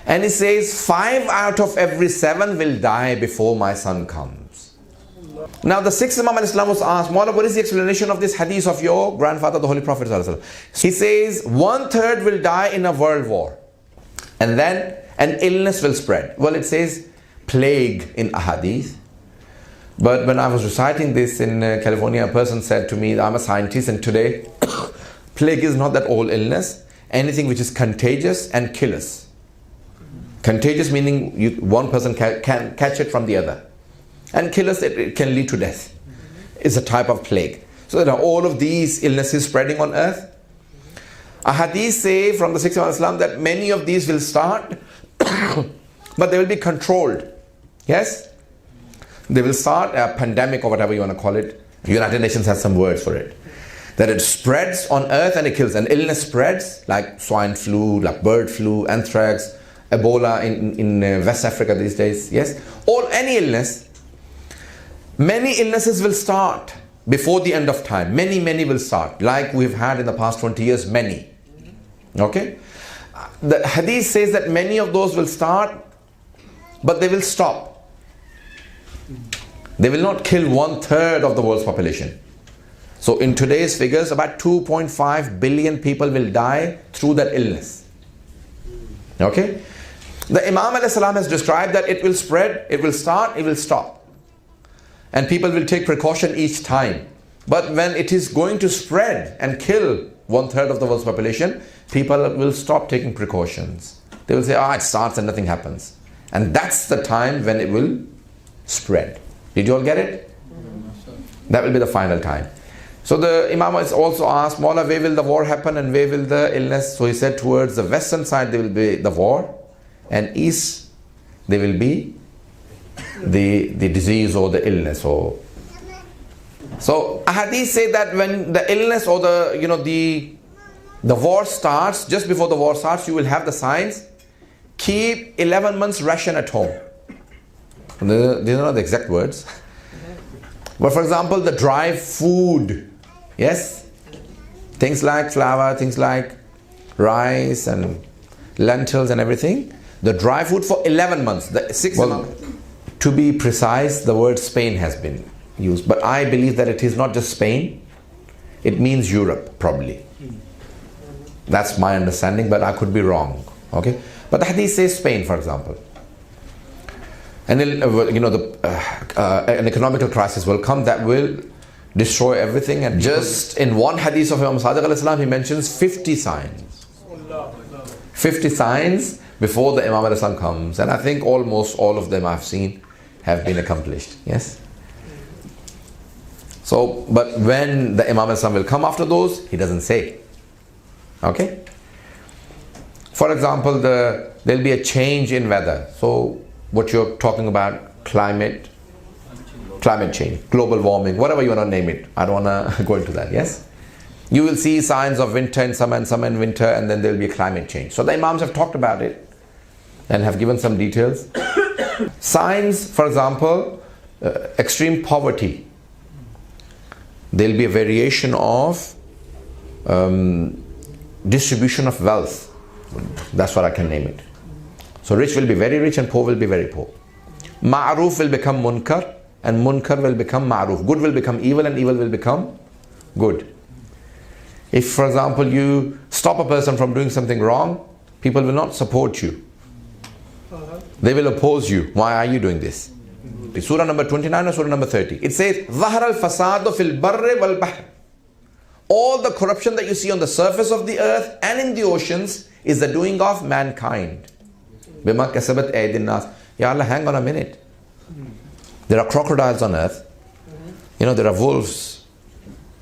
And he says 5 out of every 7 will die before my son comes. Now the 6th Imam al-Islam was asked, Maulana, what is the explanation of this hadith of your grandfather, the Holy Prophet? He says 1/3 will die in a world war. And then an illness will spread. Well, it says plague in a hadith. But when I was reciting this in California, a person said to me, I'm a scientist, and today plague is not that old illness. Anything which is contagious and killers. Contagious meaning one person can catch it from the other. And killers, it can lead to death. It's a type of plague. So there are all of these illnesses spreading on earth. A hadith say from the 6th Imam Islam that many of these will start, but they will be controlled. Yes? They will start a pandemic or whatever you want to call it. The United Nations has some words for it. That it spreads on earth and it kills. An illness spreads like swine flu, like bird flu, anthrax, Ebola in West Africa these days. Yes? Or any illness. Many illnesses will start before the end of time. Many will start. Like we've had in the past 20 years, many. Okay? The hadith says that many of those will start, but they will stop. They will not kill 1/3 of the world's population. So in today's figures, about 2.5 billion people will die through that illness. Okay? The Imam ﷺ has described that it will spread, it will start, it will stop. And people will take precaution each time. But when it is going to spread and kill 1/3 of the world's population, people will stop taking precautions. They will say, it starts and nothing happens. And that's the time when it will spread. Did you all get it? That will be the final time. So the Imam is also asked, Maulana, where will the war happen and where will the illness? So he said towards the western side there will be the war, and east there will be the disease or the illness. So a hadith say that when the illness or the war starts, just before the war starts, you will have the signs. Keep 11 months ration at home. These are not the exact words. But for example, the dry food, yes? Things like flour, things like rice and lentils and everything. The dry food for 11 months. The 6th Imam. To be precise, the word Spain has been used. But I believe that it is not just Spain. It means Europe, probably. That's my understanding, but I could be wrong. Okay? But the hadith says Spain, for example. And then, an economical crisis will come that will destroy everything. And just in one hadith of Imam Sadiq al-Islam, he mentions 50 signs. 50 signs before the Imam al-Islam comes. And I think almost all of them I've seen have been accomplished. Yes? So, but when the Imam al-Islam will come after those, he doesn't say. Okay? For example, there'll be a change in weather. So, what you're talking about, climate change, global warming, whatever you want to name it. I don't want to go into that, yes? You will see signs of winter in summer and summer in winter, and then there will be a climate change. So the Imams have talked about it and have given some details. Signs, for example, extreme poverty. There will be a variation of distribution of wealth. That's what I can name it. So rich will be very rich and poor will be very poor. Ma'ruf will become munkar and munkar will become ma'ruf. Good will become evil and evil will become good. If, for example, you stop a person from doing something wrong, people will not support you. They will oppose you. Why are you doing this? Surah number 29 or Surah number 30. It says, ظَهَرَ الْفَسَادُ فِي الْبَرِّ وَالْبَحْرِ. All the corruption that you see on the surface of the earth and in the oceans is the doing of mankind. بِمَا كَسَبَتْ أَيْدِي النَّاسِ. Ya Allah, hang on a minute. There are crocodiles on earth. There are wolves.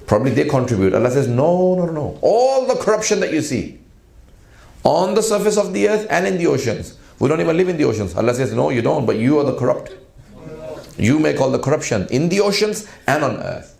Probably they contribute. Allah says, no. All the corruption that you see on the surface of the earth and in the oceans. We don't even live in the oceans. Allah says, no, you don't, but you are the corrupt. You make all the corruption in the oceans and on earth.